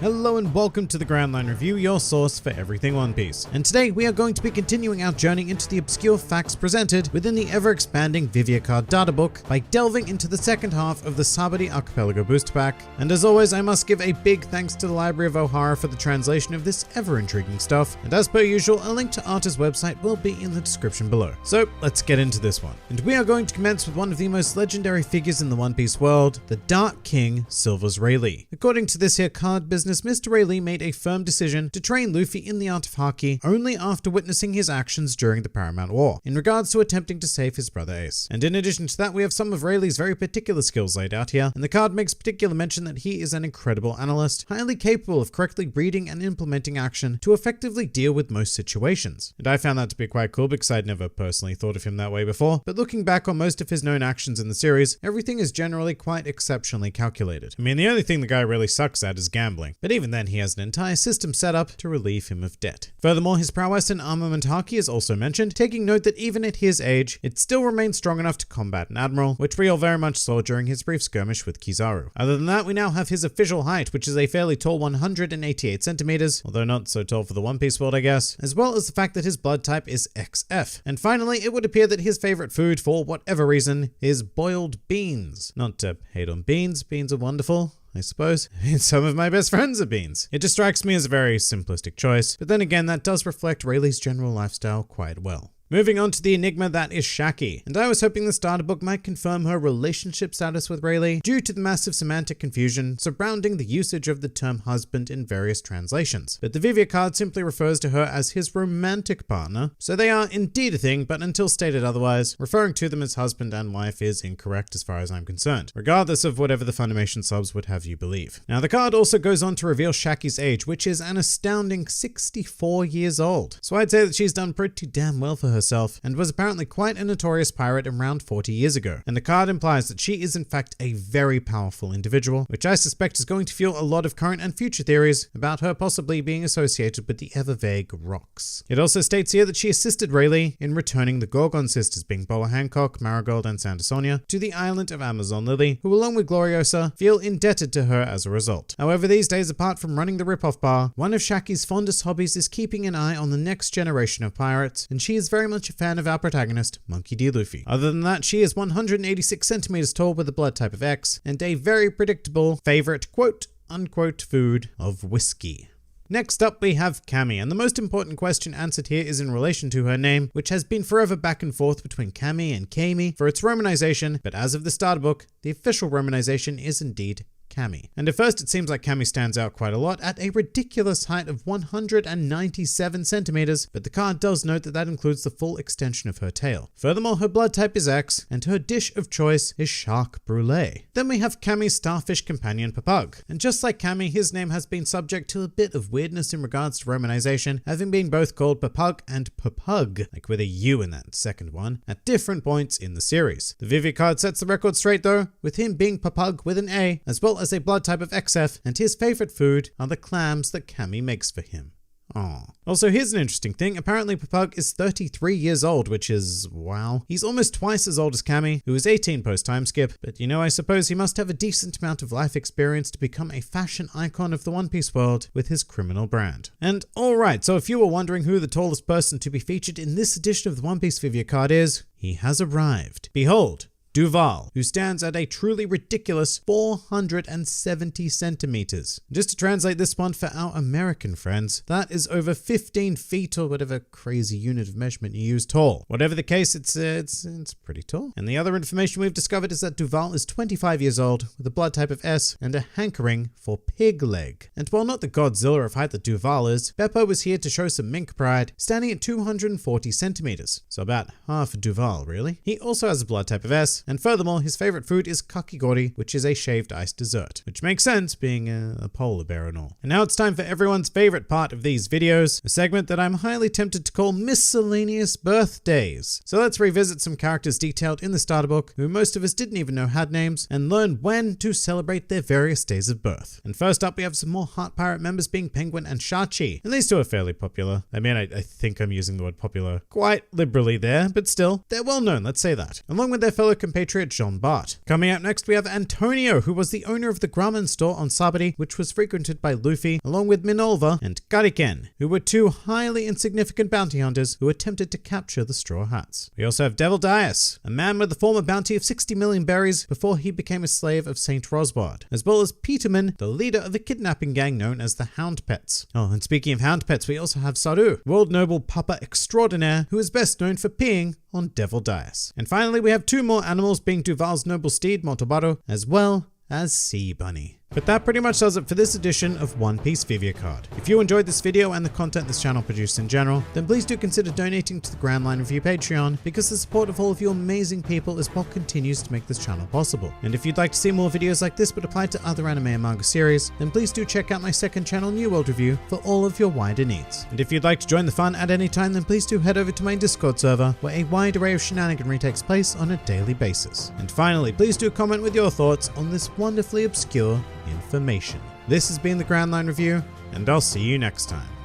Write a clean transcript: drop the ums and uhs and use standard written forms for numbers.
Hello and welcome to the Grand Line Review, your source for everything One Piece. And today we are going to be continuing our journey into the obscure facts presented within the ever-expanding Vivre card data book by delving into the second half of the Sabaody Archipelago booster pack. And as always, I must give a big thanks to the Library of Ohara for the translation of this ever-intriguing stuff. And as per usual, a link to Arta's website will be in the description below. So let's get into this one. And we are going to commence with one of the most legendary figures in the One Piece world, the Dark King, Silver's Rayleigh. According to this here card business, Mr. Rayleigh made a firm decision to train Luffy in the art of Haki only after witnessing his actions during the Paramount War, in regards to attempting to save his brother Ace. And in addition to that, we have some of Rayleigh's very particular skills laid out here, and the card makes particular mention that he is an incredible analyst, highly capable of correctly reading and implementing action to effectively deal with most situations. And I found that to be quite cool because I'd never personally thought of him that way before, but looking back on most of his known actions in the series, everything is generally quite exceptionally calculated. I mean, the only thing the guy really sucks at is gambling, but even then he has an entire system set up to relieve him of debt. Furthermore, his prowess in armament Haki is also mentioned, taking note that even at his age, it still remains strong enough to combat an admiral, which we all very much saw during his brief skirmish with Kizaru. Other than that, we now have his official height, which is a fairly tall 188 centimeters, although not so tall for the One Piece world, I guess, as well as the fact that his blood type is XF. And finally, it would appear that his favorite food, for whatever reason, is boiled beans. Not to hate on beans, beans are wonderful, I suppose. Some of my best friends are beans. It just strikes me as a very simplistic choice, but then again, that does reflect Rayleigh's general lifestyle quite well. Moving on to the enigma that is Shaki, and I was hoping the starter book might confirm her relationship status with Rayleigh due to the massive semantic confusion surrounding the usage of the term husband in various translations. But the Vivre card simply refers to her as his romantic partner, so they are indeed a thing, but until stated otherwise, referring to them as husband and wife is incorrect as far as I'm concerned, regardless of whatever the Funimation subs would have you believe. Now the card also goes on to reveal Shaki's age, which is an astounding 64 years old. So I'd say that she's done pretty damn well for herself and was apparently quite a notorious pirate around 40 years ago. And the card implies that she is in fact a very powerful individual, which I suspect is going to fuel a lot of current and future theories about her possibly being associated with the ever vague rocks. It also states here that she assisted Rayleigh in returning the Gorgon sisters, being Boa Hancock, Marigold, and Santa Sonia, to the island of Amazon Lily, who along with Gloriosa feel indebted to her as a result. However, these days, apart from running the ripoff bar, one of Shaki's fondest hobbies is keeping an eye on the next generation of pirates, and she is very much a fan of our protagonist, Monkey D. Luffy. Other than that, she is 186 centimeters tall with a blood type of X, and a very predictable favorite quote-unquote food of whiskey. Next up, we have Cammy, and the most important question answered here is in relation to her name, which has been forever back and forth between Cammy and Kami for its romanization, but as of the starter book, the official romanization is indeed Cammy. And at first it seems like Cammy stands out quite a lot at a ridiculous height of 197 centimeters, but the card does note that that includes the full extension of her tail. Furthermore, her blood type is X, and her dish of choice is shark brulee. Then we have Cammy's starfish companion Papug, and just like Cammy, his name has been subject to a bit of weirdness in regards to romanization, having been both called Papug and Papug, like with a U in that second one, at different points in the series. The Vivre card sets the record straight though, with him being Papug with an A, as well as a blood type of XF, and his favorite food are the clams that Cammy makes for him. Aww. Also, here's an interesting thing. Apparently, Papug is 33 years old, which is, wow. He's almost twice as old as Cammy, who is 18 post-time skip, but you know, I suppose he must have a decent amount of life experience to become a fashion icon of the One Piece world with his criminal brand. And alright, so if you were wondering who the tallest person to be featured in this edition of the One Piece Vivre card is, he has arrived. Behold, Duval, who stands at a truly ridiculous 470 centimeters. Just to translate this one for our American friends, that is over 15 feet or whatever crazy unit of measurement you use tall. Whatever the case, it's pretty tall. And the other information we've discovered is that Duval is 25 years old with a blood type of S and a hankering for pig leg. And while not the Godzilla of height that Duval is, Beppo was here to show some mink pride, standing at 240 centimeters. So about half Duval, really. He also has a blood type of S, and furthermore, his favorite food is kakigori, which is a shaved ice dessert, which makes sense being a polar bear and all. And now it's time for everyone's favorite part of these videos, a segment that I'm highly tempted to call Miscellaneous Birthdays. So let's revisit some characters detailed in the starter book who most of us didn't even know had names, and learn when to celebrate their various days of birth. And first up, we have some more Heart Pirate members being Penguin and Shachi, and these two are fairly popular. I mean, I think I'm using the word popular quite liberally there, but still, they're well known, let's say that. Along with their fellow compatriot Jean-Bart. Coming up next, we have Antonio, who was the owner of the Grumman store on Sabari, which was frequented by Luffy, along with Minolva and Kariken, who were two highly insignificant bounty hunters who attempted to capture the Straw Hats. We also have Devil Dias, a man with a former bounty of 60 million berries before he became a slave of Saint Rosbard, as well as Peterman, the leader of a kidnapping gang known as the Hound Pets. Oh, and speaking of Hound Pets, we also have Saru, world noble papa extraordinaire, who is best known for peeing on Devil Dias. And finally, we have two more animals, being Duval's noble steed, Motobaru, as well as Sea Bunny. But that pretty much does it for this edition of One Piece Vivre Card. If you enjoyed this video and the content this channel produced in general, then please do consider donating to the Grand Line Review Patreon, because the support of all of you amazing people is what continues to make this channel possible. And if you'd like to see more videos like this but applied to other anime and manga series, then please do check out my second channel, New World Review, for all of your wider needs. And if you'd like to join the fun at any time, then please do head over to my Discord server, where a wide array of shenaniganry takes place on a daily basis. And finally, please do comment with your thoughts on this wonderfully obscure information. This has been the Grand Line Review, and I'll see you next time.